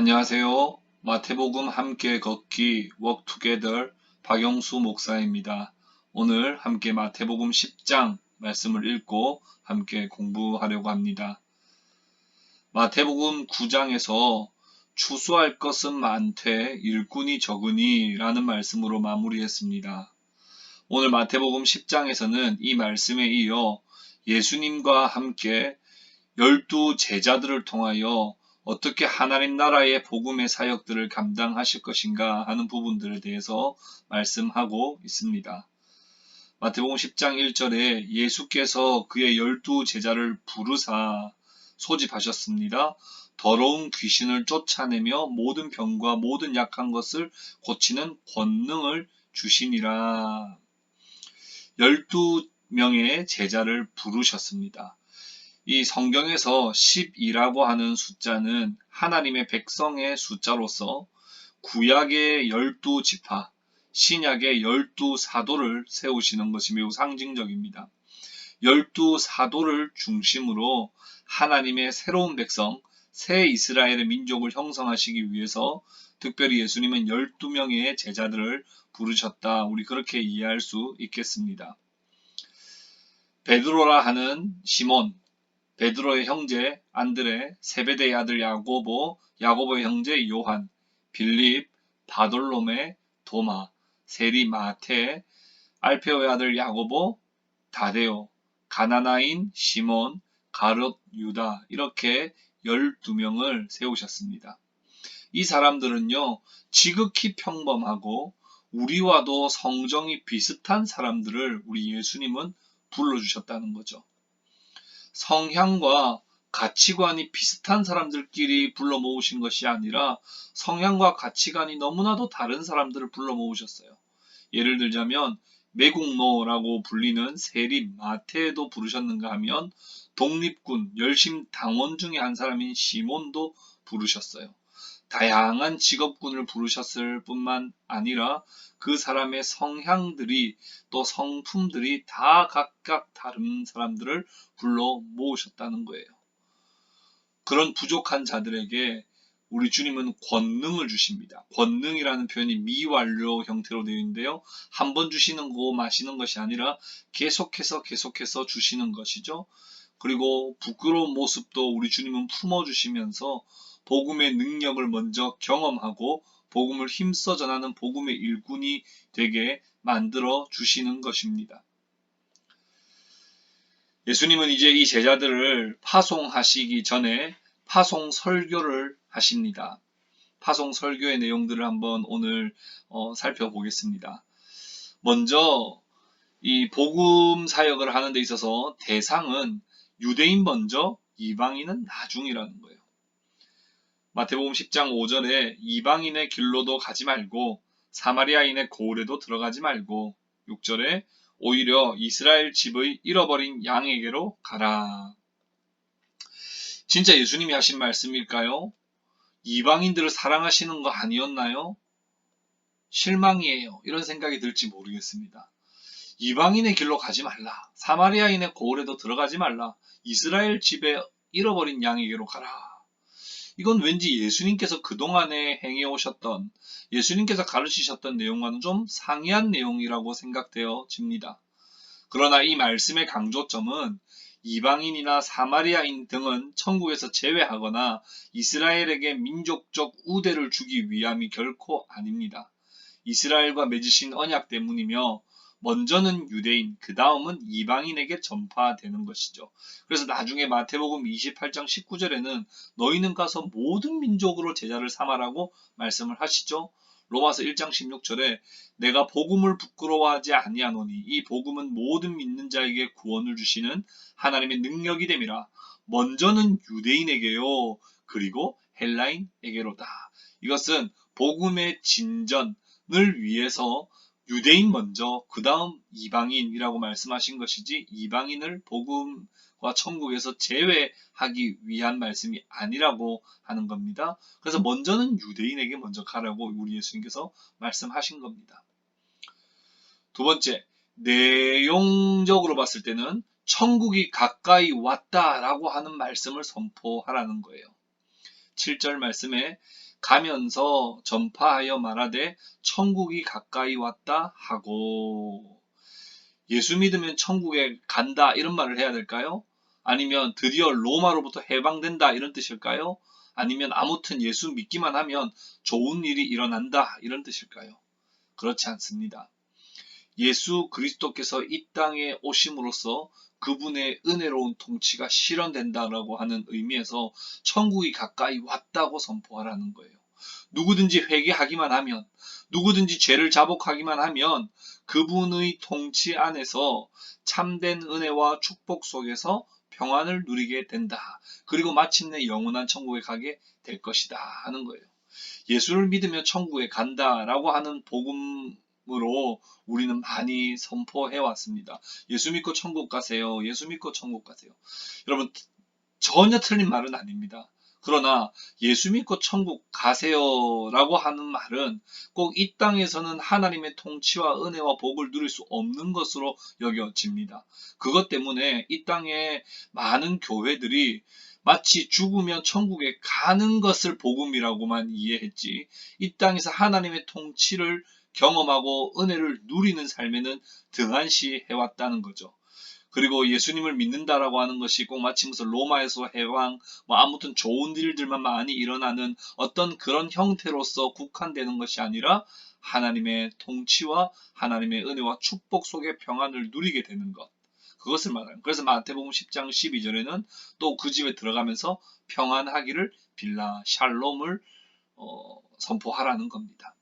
안녕하세요. 마태복음 함께 걷기 Walk Together 박영수 목사입니다. 오늘 함께 마태복음 10장 말씀을 읽고 함께 공부하려고 합니다. 마태복음 9장에서 추수할 것은 많되 일꾼이 적으니 라는 말씀으로 마무리했습니다. 오늘 마태복음 10장에서는 이 말씀에 이어 예수님과 함께 12 제자들을 통하여 어떻게 하나님 나라의 복음의 사역들을 감당하실 것인가 하는 부분들에 대해서 말씀하고 있습니다. 마태복음 10장 1절에 예수께서 그의 12 제자를 부르사 소집하셨습니다. 더러운 귀신을 쫓아내며 모든 병과 모든 약한 것을 고치는 권능을 주시니라. 12명의 제자를 부르셨습니다. 이 성경에서 12라고 하는 숫자는 하나님의 백성의 숫자로서 구약의 12지파, 신약의 12사도를 세우시는 것이 매우 상징적입니다. 12사도를 중심으로 하나님의 새로운 백성, 새 이스라엘의 민족을 형성하시기 위해서 특별히 예수님은 12명의 제자들을 부르셨다. 우리 그렇게 이해할 수 있겠습니다. 베드로라 하는 시몬, 베드로의 형제 안드레, 세베대의 아들 야고보, 야고보의 형제 요한, 빌립, 바돌로메, 도마, 세리 마테, 알페오의 아들 야고보, 다데오, 가나나인 시몬, 가롯 유다 이렇게 12명을 세우셨습니다. 이 사람들은요 지극히 평범하고 우리와도 성정이 비슷한 사람들을 우리 예수님은 불러주셨다는 거죠. 성향과 가치관이 비슷한 사람들끼리 불러 모으신 것이 아니라 성향과 가치관이 너무나도 다른 사람들을 불러 모으셨어요. 예를 들자면 매국노라고 불리는 세리 마태도 부르셨는가 하면 독립군 열심 당원 중에 한 사람인 시몬도 부르셨어요. 다양한 직업군을 부르셨을 뿐만 아니라 그 사람의 성향들이 또 성품들이 다 각각 다른 사람들을 불러 모으셨다는 거예요. 그런 부족한 자들에게 우리 주님은 권능을 주십니다. 권능이라는 표현이 미완료 형태로 되어 있는데요. 한 번 주시는 거 마시는 것이 아니라 계속해서 주시는 것이죠. 그리고 부끄러운 모습도 우리 주님은 품어주시면서 복음의 능력을 먼저 경험하고 복음을 힘써 전하는 복음의 일꾼이 되게 만들어 주시는 것입니다. 예수님은 이제 이 제자들을 파송하시기 전에 파송 설교를 하십니다. 파송 설교의 내용들을 한번 오늘 살펴보겠습니다. 먼저 이 복음 사역을 하는 데 있어서 대상은 유대인 먼저, 이방인은 나중이라는 거예요. 마태복음 10장 5절에 이방인의 길로도 가지 말고 사마리아인의 고을에도 들어가지 말고 6절에 오히려 이스라엘 집의 잃어버린 양에게로 가라. 진짜 예수님이 하신 말씀일까요? 이방인들을 사랑하시는 거 아니었나요? 실망이에요. 이런 생각이 들지 모르겠습니다. 이방인의 길로 가지 말라. 사마리아인의 고을에도 들어가지 말라. 이스라엘 집에 잃어버린 양에게로 가라. 이건 왠지 예수님께서 그동안에 행해오셨던, 예수님께서 가르치셨던 내용과는 좀 상이한 내용이라고 생각되어집니다. 그러나 이 말씀의 강조점은 이방인이나 사마리아인 등은 천국에서 제외하거나 이스라엘에게 민족적 우대를 주기 위함이 결코 아닙니다. 이스라엘과 맺으신 언약 때문이며 먼저는 유대인, 그 다음은 이방인에게 전파되는 것이죠. 그래서 나중에 마태복음 28장 19절에는 너희는 가서 모든 민족으로 제자를 삼아라고 말씀을 하시죠. 로마서 1장 16절에 내가 복음을 부끄러워하지 아니하노니 이 복음은 모든 믿는 자에게 구원을 주시는 하나님의 능력이 됨이라. 먼저는 유대인에게요. 그리고 헬라인에게로다. 이것은 복음의 진전을 위해서 유대인 먼저 그 다음 이방인이라고 말씀하신 것이지 이방인을 복음과 천국에서 제외하기 위한 말씀이 아니라고 하는 겁니다. 그래서 먼저는 유대인에게 먼저 가라고 우리 예수님께서 말씀하신 겁니다. 두 번째, 내용적으로 봤을 때는 천국이 가까이 왔다라고 하는 말씀을 선포하라는 거예요. 7절 말씀에 가면서 전파하여 말하되 천국이 가까이 왔다 하고, 예수 믿으면 천국에 간다 이런 말을 해야 될까요? 아니면 드디어 로마로부터 해방된다 이런 뜻일까요? 아니면 아무튼 예수 믿기만 하면 좋은 일이 일어난다 이런 뜻일까요? 그렇지 않습니다. 예수 그리스도께서 이 땅에 오심으로써 그분의 은혜로운 통치가 실현된다라고 하는 의미에서 천국이 가까이 왔다고 선포하라는 거예요. 누구든지 회개하기만 하면, 누구든지 죄를 자복하기만 하면 그분의 통치 안에서 참된 은혜와 축복 속에서 평안을 누리게 된다. 그리고 마침내 영원한 천국에 가게 될 것이다 하는 거예요. 예수를 믿으며 천국에 간다라고 하는 복음으로 우리는 많이 선포해 왔습니다. 예수 믿고 천국 가세요. 예수 믿고 천국 가세요. 여러분, 전혀 틀린 말은 아닙니다. 그러나 예수 믿고 천국 가세요라고 하는 말은 꼭 이 땅에서는 하나님의 통치와 은혜와 복을 누릴 수 없는 것으로 여겨집니다. 그것 때문에 이 땅에 많은 교회들이 마치 죽으면 천국에 가는 것을 복음이라고만 이해했지, 이 땅에서 하나님의 통치를 경험하고 은혜를 누리는 삶에는 등한시 해왔다는 거죠. 그리고 예수님을 믿는다라고 하는 것이 꼭 마치 무슨 로마에서 해방, 뭐 아무튼 좋은 일들만 많이 일어나는 어떤 그런 형태로서 국한되는 것이 아니라 하나님의 통치와 하나님의 은혜와 축복 속의 평안을 누리게 되는 것. 그것을 말하는. 그래서 마태복음 10장 12절에는 또 그 집에 들어가면서 평안하기를 빌라, 샬롬을 선포하라는 겁니다.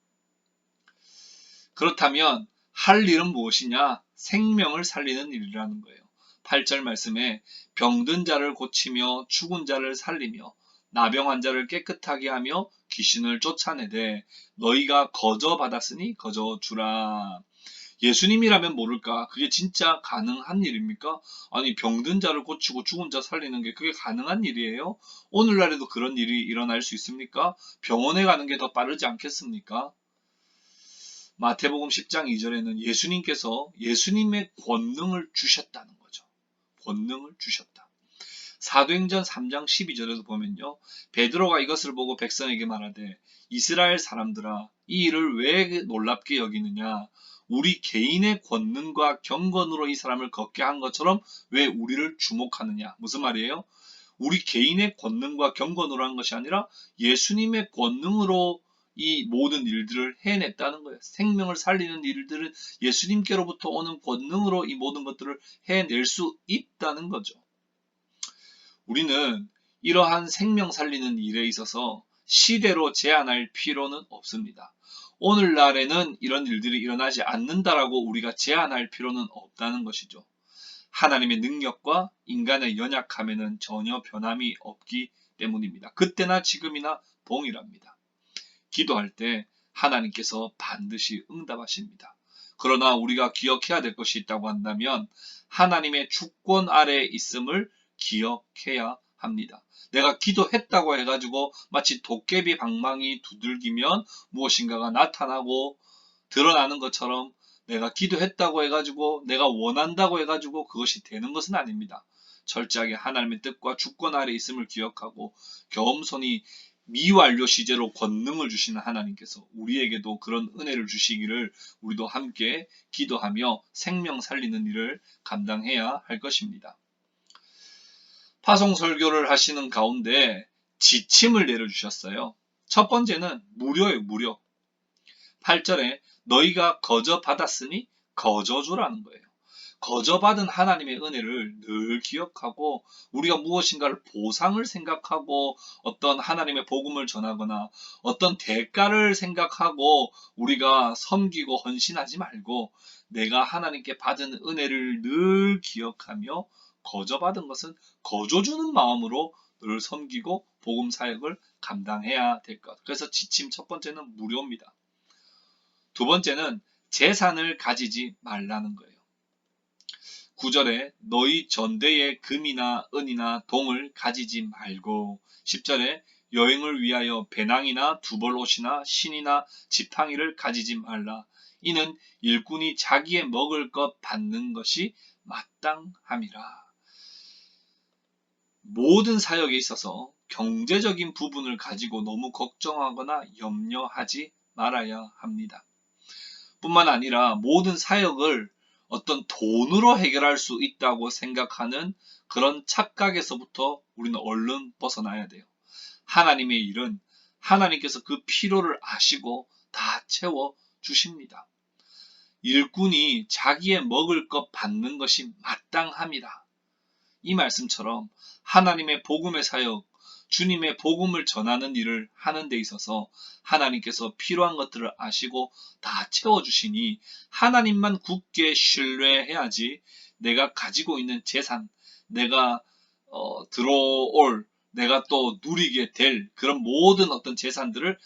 그렇다면 할 일은 무엇이냐? 생명을 살리는 일이라는 거예요. 8절 말씀에 병든 자를 고치며 죽은 자를 살리며 나병 환자를 깨끗하게 하며 귀신을 쫓아내되 너희가 거저 받았으니 거저 주라. 예수님이라면 모를까? 그게 진짜 가능한 일입니까? 아니, 병든 자를 고치고 죽은 자 살리는 게 그게 가능한 일이에요? 오늘날에도 그런 일이 일어날 수 있습니까? 병원에 가는 게 더 빠르지 않겠습니까? 마태복음 10장 2절에는 예수님께서 예수님의 권능을 주셨다는 거죠. 권능을 주셨다. 사도행전 3장 12절에도 보면요, 베드로가 이것을 보고 백성에게 말하되 이스라엘 사람들아, 이 일을 왜 놀랍게 여기느냐? 우리 개인의 권능과 경건으로 이 사람을 걷게 한 것처럼 왜 우리를 주목하느냐? 무슨 말이에요? 우리 개인의 권능과 경건으로 한 것이 아니라 예수님의 권능으로 이 모든 일들을 해냈다는 거예요. 생명을 살리는 일들은 예수님께로부터 오는 권능으로 이 모든 것들을 해낼 수 있다는 거죠. 우리는 이러한 생명 살리는 일에 있어서 시대로 제한할 필요는 없습니다. 오늘날에는 이런 일들이 일어나지 않는다라고 우리가 제한할 필요는 없다는 것이죠. 하나님의 능력과 인간의 연약함에는 전혀 변함이 없기 때문입니다. 그때나 지금이나 동일합니다. 기도할 때 하나님께서 반드시 응답하십니다. 그러나 우리가 기억해야 될 것이 있다고 한다면 하나님의 주권 아래에 있음을 기억해야 합니다. 내가 기도했다고 해가지고 마치 도깨비 방망이 두들기면 무엇인가가 나타나고 드러나는 것처럼 내가 기도했다고 해가지고 내가 원한다고 해가지고 그것이 되는 것은 아닙니다. 철저하게 하나님의 뜻과 주권 아래 있음을 기억하고 겸손히 미완료 시제로 권능을 주시는 하나님께서 우리에게도 그런 은혜를 주시기를 우리도 함께 기도하며 생명 살리는 일을 감당해야 할 것입니다. 파송 설교를 하시는 가운데 지침을 내려주셨어요. 첫 번째는 무료예요, 무료. 8절에 너희가 거저 받았으니 거저 주라는 거예요. 거저 받은 하나님의 은혜를 늘 기억하고 우리가 무엇인가를 보상을 생각하고 어떤 하나님의 복음을 전하거나 어떤 대가를 생각하고 우리가 섬기고 헌신하지 말고 내가 하나님께 받은 은혜를 늘 기억하며 거저 받은 것은 거저 주는 마음으로 늘 섬기고 복음 사역을 감당해야 될 것. 그래서 지침 첫 번째는 무료입니다. 두 번째는 재산을 가지지 말라는 거예요. 9절에 너희 전대에 금이나 은이나 동을 가지지 말고 10절에 여행을 위하여 배낭이나 두벌옷이나 신이나 지팡이를 가지지 말라. 이는 일꾼이 자기의 먹을 것 받는 것이 마땅함이라. 모든 사역에 있어서 경제적인 부분을 가지고 너무 걱정하거나 염려하지 말아야 합니다. 뿐만 아니라 모든 사역을 어떤 돈으로 해결할 수 있다고 생각하는 그런 착각에서부터 우리는 얼른 벗어나야 돼요. 하나님의 일은 하나님께서 그 필요를 아시고 다 채워 주십니다. 일꾼이 자기의 먹을 것 받는 것이 마땅합니다. 이 말씀처럼 하나님의 복음의 사역, 주님의 복음을 전하는 일을 하는 데 있어서 하나님께서 필요한 것들을 아시고 다 채워주시니 하나님만 굳게 신뢰해야지 내가 가지고 있는 재산, 내가 들어올, 내가 또 누리게 될 그런 모든 어떤 재산들을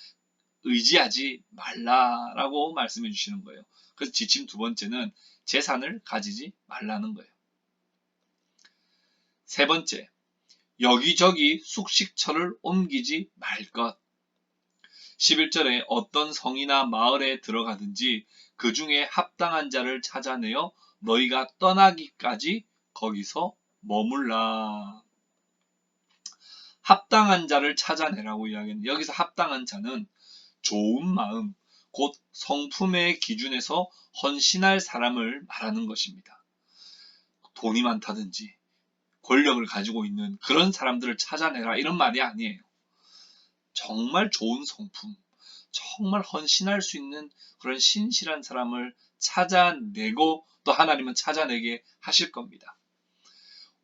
의지하지 말라라고 말씀해 주시는 거예요. 그래서 지침 두 번째는 재산을 가지지 말라는 거예요. 세 번째, 여기저기 숙식처를 옮기지 말 것. 11절에 어떤 성이나 마을에 들어가든지 그 중에 합당한 자를 찾아내어 너희가 떠나기까지 거기서 머물라. 합당한 자를 찾아내라고 이야기하는, 여기서 합당한 자는 좋은 마음, 곧 성품의 기준에서 헌신할 사람을 말하는 것입니다. 돈이 많다든지 권력을 가지고 있는 그런 사람들을 찾아내라 이런 말이 아니에요. 정말 좋은 성품, 정말 헌신할 수 있는 그런 신실한 사람을 찾아내고 또 하나님은 찾아내게 하실 겁니다.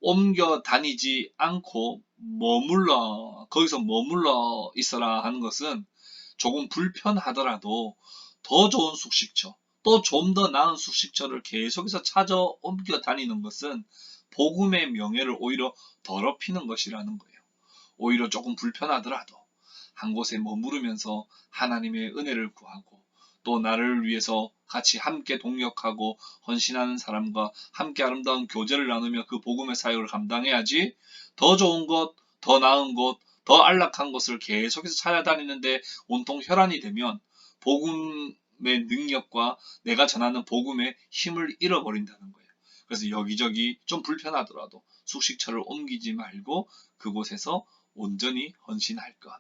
옮겨 다니지 않고 거기서 머물러 있어라 하는 것은 조금 불편하더라도 더 좋은 숙식처, 또 좀 더 나은 숙식처를 계속해서 찾아 옮겨 다니는 것은 복음의 명예를 오히려 더럽히는 것이라는 거예요. 오히려 조금 불편하더라도 한 곳에 머무르면서 하나님의 은혜를 구하고 또 나를 위해서 같이 함께 동역하고 헌신하는 사람과 함께 아름다운 교제를 나누며 그 복음의 사역을 감당해야지 더 좋은 곳, 더 나은 곳, 더 안락한 곳을 계속해서 찾아다니는데 온통 혈안이 되면 복음의 능력과 내가 전하는 복음의 힘을 잃어버린다는 거예요. 그래서 여기저기 좀 불편하더라도 숙식처를 옮기지 말고 그곳에서 온전히 헌신할 것.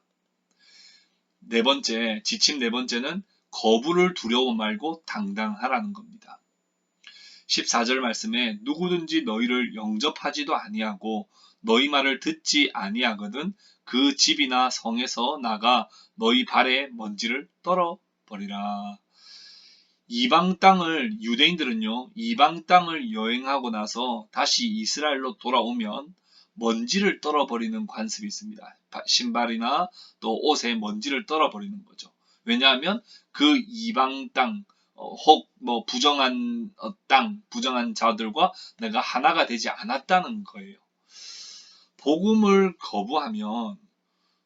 네 번째, 지침 네 번째는 거부를 두려워 말고 당당하라는 겁니다. 14절 말씀에 누구든지 너희를 영접하지도 아니하고 너희 말을 듣지 아니하거든 그 집이나 성에서 나가 너희 발에 먼지를 떨어버리라. 유대인들은요, 이방 땅을 여행하고 나서 다시 이스라엘로 돌아오면 먼지를 떨어버리는 관습이 있습니다. 신발이나 또 옷에 먼지를 떨어버리는 거죠. 왜냐하면 그 이방 땅, 혹 부정한 땅, 부정한 자들과 내가 하나가 되지 않았다는 거예요. 복음을 거부하면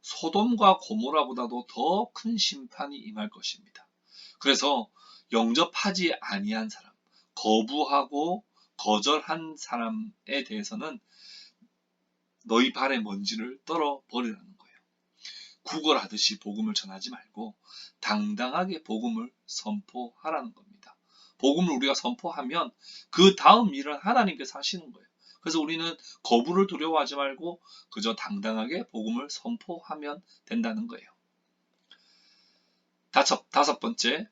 소돔과 고모라보다도 더 큰 심판이 임할 것입니다. 그래서 영접하지 아니한 사람, 거부하고 거절한 사람에 대해서는 너희 발에 먼지를 떨어버리라는 거예요. 구걸하듯이 복음을 전하지 말고 당당하게 복음을 선포하라는 겁니다. 복음을 우리가 선포하면 그 다음 일은 하나님께서 하시는 거예요. 그래서 우리는 거부를 두려워하지 말고 그저 당당하게 복음을 선포하면 된다는 거예요. 다섯 번째,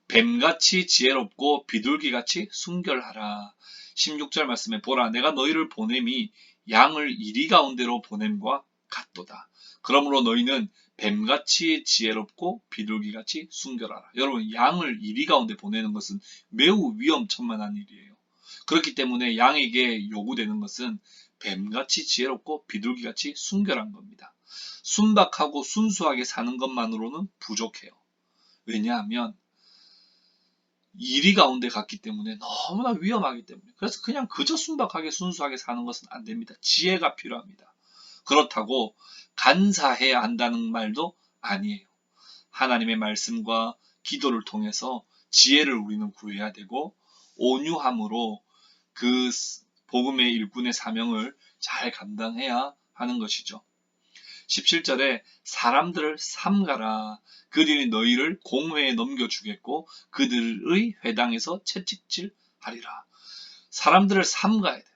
뱀같이 지혜롭고 비둘기같이 순결하라. 16절 말씀에 보라 내가 너희를 보냄이 양을 이리 가운데로 보냄과 같도다. 그러므로 너희는 뱀같이 지혜롭고 비둘기같이 순결하라. 여러분, 양을 이리 가운데 보내는 것은 매우 위험천만한 일이에요. 그렇기 때문에 양에게 요구되는 것은 뱀같이 지혜롭고 비둘기같이 순결한 겁니다. 순박하고 순수하게 사는 것만으로는 부족해요. 왜냐하면 이리 가운데 갔기 때문에 너무나 위험하기 때문에 그래서 그냥 그저 순박하게 순수하게 사는 것은 안 됩니다. 지혜가 필요합니다. 그렇다고 간사해야 한다는 말도 아니에요. 하나님의 말씀과 기도를 통해서 지혜를 우리는 구해야 되고 온유함으로 그 복음의 일꾼의 사명을 잘 감당해야 하는 것이죠. 17절에 사람들을 삼가라. 그들이 너희를 공회에 넘겨주겠고 그들의 회당에서 채찍질하리라. 사람들을 삼가야 돼요.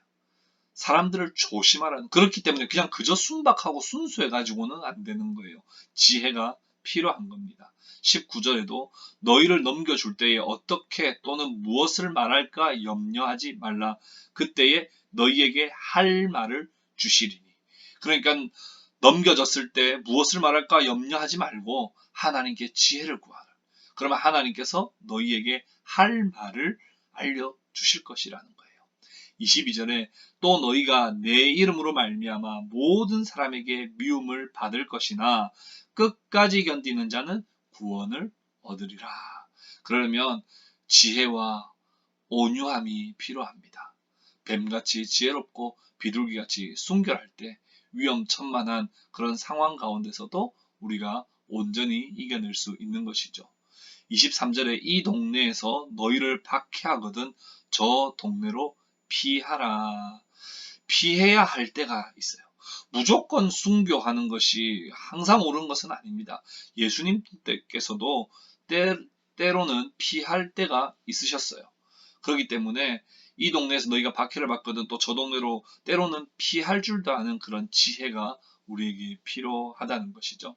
사람들을 조심하라는, 그렇기 때문에 그냥 그저 순박하고 순수해가지고는 안 되는 거예요. 지혜가 필요한 겁니다. 19절에도 너희를 넘겨줄 때에 어떻게 또는 무엇을 말할까 염려하지 말라. 그때에 너희에게 할 말을 주시리니. 그러니까 넘겨졌을 때 무엇을 말할까 염려하지 말고 하나님께 지혜를 구하라. 그러면 하나님께서 너희에게 할 말을 알려주실 것이라는 거예요. 22절에 또 너희가 내 이름으로 말미암아 모든 사람에게 미움을 받을 것이나 끝까지 견디는 자는 구원을 얻으리라. 그러면 지혜와 온유함이 필요합니다. 뱀같이 지혜롭고 비둘기같이 순결할 때 위험천만한 그런 상황 가운데서도 우리가 온전히 이겨낼 수 있는 것이죠. 23절에 이 동네에서 너희를 박해하거든 저 동네로 피하라. 피해야 할 때가 있어요. 무조건 순교하는 것이 항상 옳은 것은 아닙니다. 예수님께서도 때로는 피할 때가 있으셨어요. 그렇기 때문에 이 동네에서 너희가 박해를 받거든 또 저 동네로 때로는 피할 줄도 아는 그런 지혜가 우리에게 필요하다는 것이죠.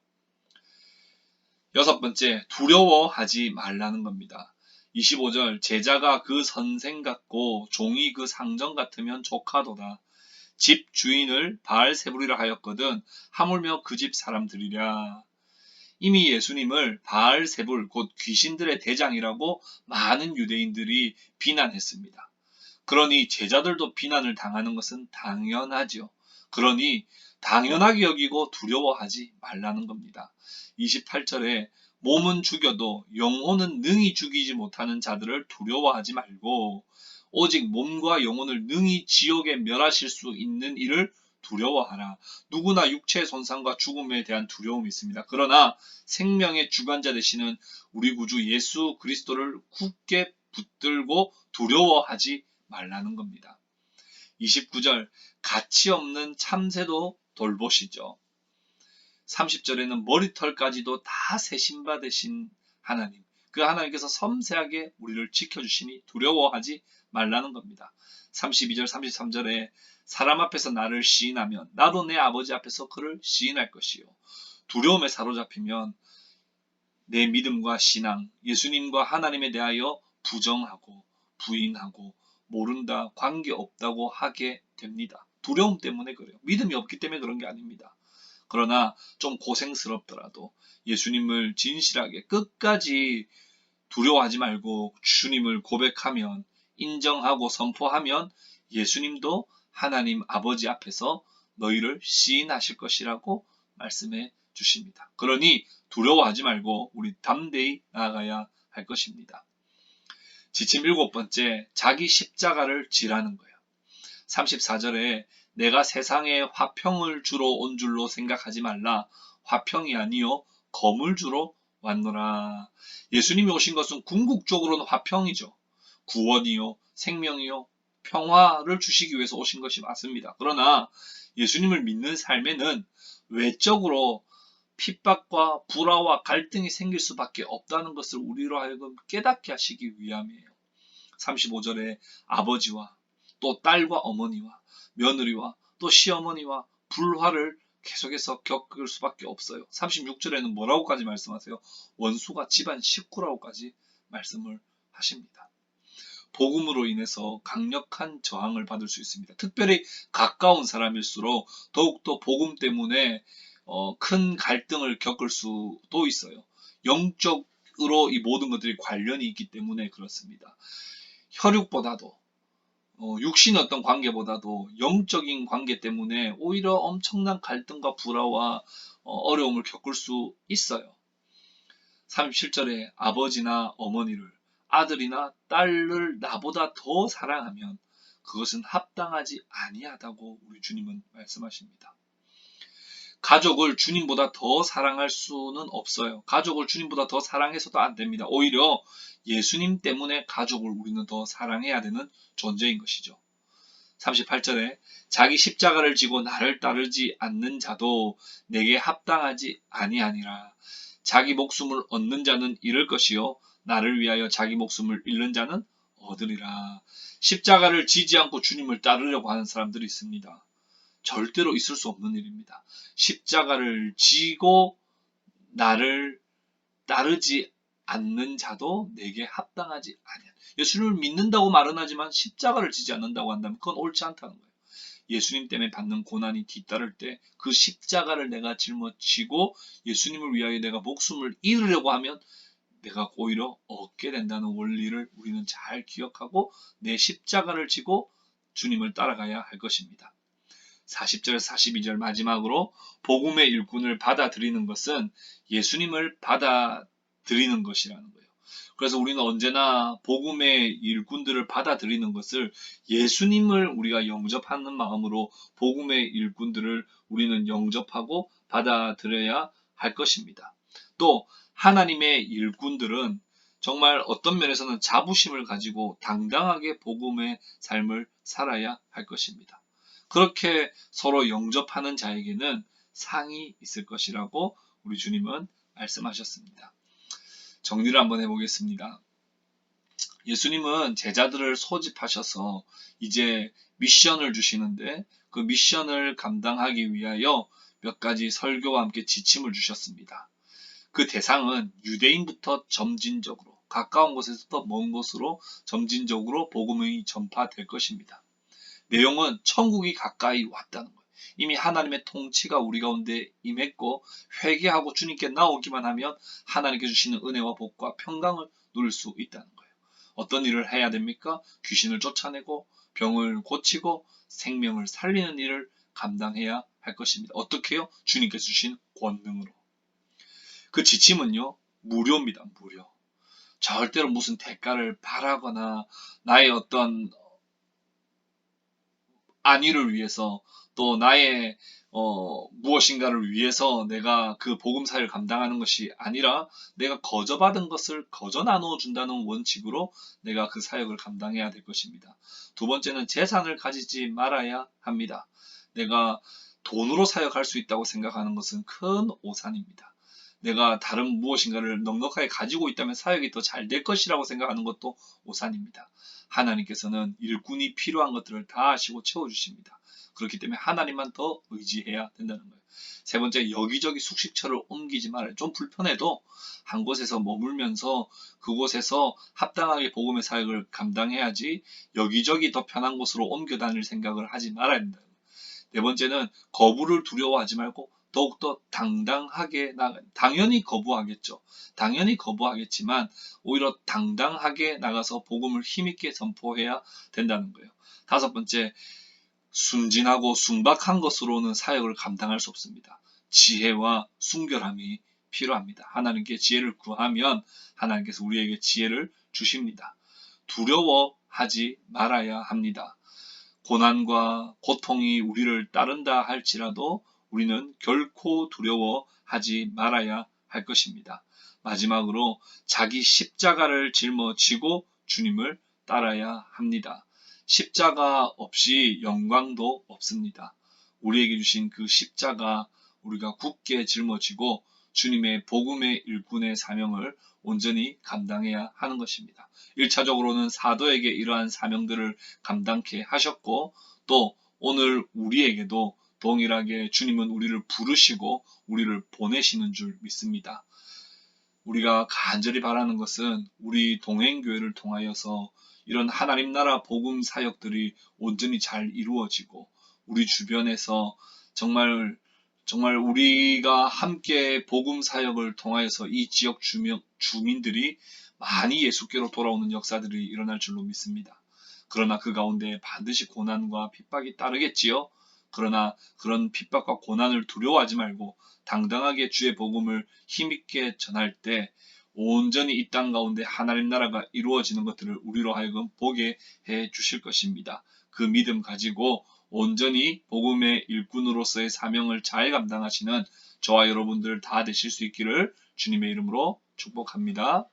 여섯 번째, 두려워하지 말라는 겁니다. 25절, 제자가 그 선생 같고 종이 그 상전 같으면 족하도다. 집 주인을 바알세불이라 하였거든 하물며 그 집 사람들이랴. 이미 예수님을 바알세불 곧 귀신들의 대장이라고 많은 유대인들이 비난했습니다. 그러니 제자들도 비난을 당하는 것은 당연하지요. 그러니 당연하게 여기고 두려워하지 말라는 겁니다. 28절에 몸은 죽여도 영혼은 능히 죽이지 못하는 자들을 두려워하지 말고 오직 몸과 영혼을 능히 지옥에 멸하실 수 있는 이를 두려워하라. 누구나 육체의 손상과 죽음에 대한 두려움이 있습니다. 그러나 생명의 주관자 되시는 우리 구주 예수 그리스도를 굳게 붙들고 두려워하지 말라는 겁니다. 29절, 가치 없는 참새도 돌보시죠. 30절에는 머리털까지도 다 세신바 되신 하나님, 그 하나님께서 섬세하게 우리를 지켜주시니 두려워하지 말라는 겁니다. 32절, 33절에 사람 앞에서 나를 시인하면 나도 내 아버지 앞에서 그를 시인할 것이요. 두려움에 사로잡히면 내 믿음과 신앙, 예수님과 하나님에 대하여 부정하고 부인하고 모른다, 관계없다고 하게 됩니다. 두려움 때문에 그래요. 믿음이 없기 때문에 그런 게 아닙니다. 그러나 좀 고생스럽더라도 예수님을 진실하게 끝까지 두려워하지 말고 주님을 고백하면, 인정하고 선포하면 예수님도 하나님 아버지 앞에서 너희를 시인하실 것이라고 말씀해 주십니다. 그러니 두려워하지 말고 우리 담대히 나아가야 할 것입니다. 지침 일곱 번째, 자기 십자가를 지라는 거예요. 34절에 내가 세상에 화평을 주러 온 줄로 생각하지 말라. 화평이 아니요 검을 주러 왔노라. 예수님이 오신 것은 궁극적으로는 화평이죠. 구원이요 생명이요 평화를 주시기 위해서 오신 것이 맞습니다. 그러나 예수님을 믿는 삶에는 외적으로 핍박과 불화와 갈등이 생길 수밖에 없다는 것을 우리로 하여금 깨닫게 하시기 위함이에요. 35절에 아버지와 또 딸과 어머니와 며느리와 또 시어머니와 불화를 계속해서 겪을 수밖에 없어요. 36절에는 뭐라고까지 말씀하세요? 원수가 집안 식구라고까지 말씀을 하십니다. 복음으로 인해서 강력한 저항을 받을 수 있습니다. 특별히 가까운 사람일수록 더욱더 복음 때문에 큰 갈등을 겪을 수도 있어요. 영적으로 이 모든 것들이 관련이 있기 때문에 그렇습니다. 혈육보다도 육신의 어떤 관계보다도 영적인 관계 때문에 오히려 엄청난 갈등과 불화와 어려움을 겪을 수 있어요. 37절에 아버지나 어머니를, 아들이나 딸을 나보다 더 사랑하면 그것은 합당하지 아니하다고 우리 주님은 말씀하십니다. 가족을 주님보다 더 사랑할 수는 없어요. 가족을 주님보다 더 사랑해서도 안 됩니다. 오히려 예수님 때문에 가족을 우리는 더 사랑해야 되는 존재인 것이죠. 38절에 자기 십자가를 지고 나를 따르지 않는 자도 내게 합당하지 아니하니라. 자기 목숨을 얻는 자는 잃을 것이요 나를 위하여 자기 목숨을 잃는 자는 얻으리라. 십자가를 지지 않고 주님을 따르려고 하는 사람들이 있습니다. 절대로 있을 수 없는 일입니다. 십자가를 지고 나를 따르지 않는 자도 내게 합당하지 아니야. 예수님을 믿는다고 말은 하지만 십자가를 지지 않는다고 한다면 그건 옳지 않다는 거예요. 예수님 때문에 받는 고난이 뒤따를 때 그 십자가를 내가 짊어지고 예수님을 위하여 내가 목숨을 잃으려고 하면 내가 오히려 얻게 된다는 원리를 우리는 잘 기억하고 내 십자가를 지고 주님을 따라가야 할 것입니다. 40절에서 42절 마지막으로 복음의 일꾼을 받아들이는 것은 예수님을 받아들이는 것이라는 거예요. 그래서 우리는 언제나 복음의 일꾼들을 받아들이는 것을 예수님을 우리가 영접하는 마음으로 복음의 일꾼들을 우리는 영접하고 받아들여야 할 것입니다. 또 하나님의 일꾼들은 정말 어떤 면에서는 자부심을 가지고 당당하게 복음의 삶을 살아야 할 것입니다. 그렇게 서로 영접하는 자에게는 상이 있을 것이라고 우리 주님은 말씀하셨습니다. 정리를 한번 해보겠습니다. 예수님은 제자들을 소집하셔서 이제 미션을 주시는데 그 미션을 감당하기 위하여 몇 가지 설교와 함께 지침을 주셨습니다. 그 대상은 유대인부터 점진적으로 가까운 곳에서부터 먼 곳으로 점진적으로 복음이 전파될 것입니다. 내용은 천국이 가까이 왔다는 거예요. 이미 하나님의 통치가 우리 가운데 임했고 회개하고 주님께 나오기만 하면 하나님께 주시는 은혜와 복과 평강을 누릴 수 있다는 거예요. 어떤 일을 해야 됩니까? 귀신을 쫓아내고 병을 고치고 생명을 살리는 일을 감당해야 할 것입니다. 어떻게 해요? 주님께서 주신 권능으로. 그 지침은요, 무료입니다. 무료. 절대로 무슨 대가를 바라거나 나의 어떤 안위를 위해서 또 나의 무엇인가를 위해서 내가 그 복음 사역을 감당하는 것이 아니라 내가 거저받은 것을 거저 나누어 준다는 원칙으로 내가 그 사역을 감당해야 될 것입니다. 두 번째는 재산을 가지지 말아야 합니다. 내가 돈으로 사역할 수 있다고 생각하는 것은 큰 오산입니다. 내가 다른 무엇인가를 넉넉하게 가지고 있다면 사역이 더 잘 될 것이라고 생각하는 것도 오산입니다. 하나님께서는 일꾼이 필요한 것들을 다 아시고 채워주십니다. 그렇기 때문에 하나님만 더 의지해야 된다는 거예요. 세 번째, 여기저기 숙식처를 옮기지 말아요. 좀 불편해도 한 곳에서 머물면서 그곳에서 합당하게 복음의 사역을 감당해야지 여기저기 더 편한 곳으로 옮겨 다닐 생각을 하지 말아야 된다. 네 번째는 거부를 두려워하지 말고 더욱더 당당하게 당연히 거부하겠죠. 당연히 거부하겠지만 오히려 당당하게 나가서 복음을 힘있게 선포해야 된다는 거예요. 다섯 번째, 순진하고 순박한 것으로는 사역을 감당할 수 없습니다. 지혜와 순결함이 필요합니다. 하나님께 지혜를 구하면 하나님께서 우리에게 지혜를 주십니다. 두려워하지 말아야 합니다. 고난과 고통이 우리를 따른다 할지라도 우리는 결코 두려워하지 말아야 할 것입니다. 마지막으로 자기 십자가를 짊어지고 주님을 따라야 합니다. 십자가 없이 영광도 없습니다. 우리에게 주신 그 십자가 우리가 굳게 짊어지고 주님의 복음의 일꾼의 사명을 온전히 감당해야 하는 것입니다. 1차적으로는 사도에게 이러한 사명들을 감당케 하셨고 또 오늘 우리에게도 동일하게 주님은 우리를 부르시고 우리를 보내시는 줄 믿습니다. 우리가 간절히 바라는 것은 우리 동행교회를 통하여서 이런 하나님 나라 복음 사역들이 온전히 잘 이루어지고 우리 주변에서 정말 우리가 함께 복음 사역을 통하여서 이 지역 주민들이 많이 예수께로 돌아오는 역사들이 일어날 줄로 믿습니다. 그러나 그 가운데 반드시 고난과 핍박이 따르겠지요. 그러나 그런 핍박과 고난을 두려워하지 말고 당당하게 주의 복음을 힘있게 전할 때 온전히 이 땅 가운데 하나님 나라가 이루어지는 것들을 우리로 하여금 보게 해 주실 것입니다. 그 믿음 가지고 온전히 복음의 일꾼으로서의 사명을 잘 감당하시는 저와 여러분들 다 되실 수 있기를 주님의 이름으로 축복합니다.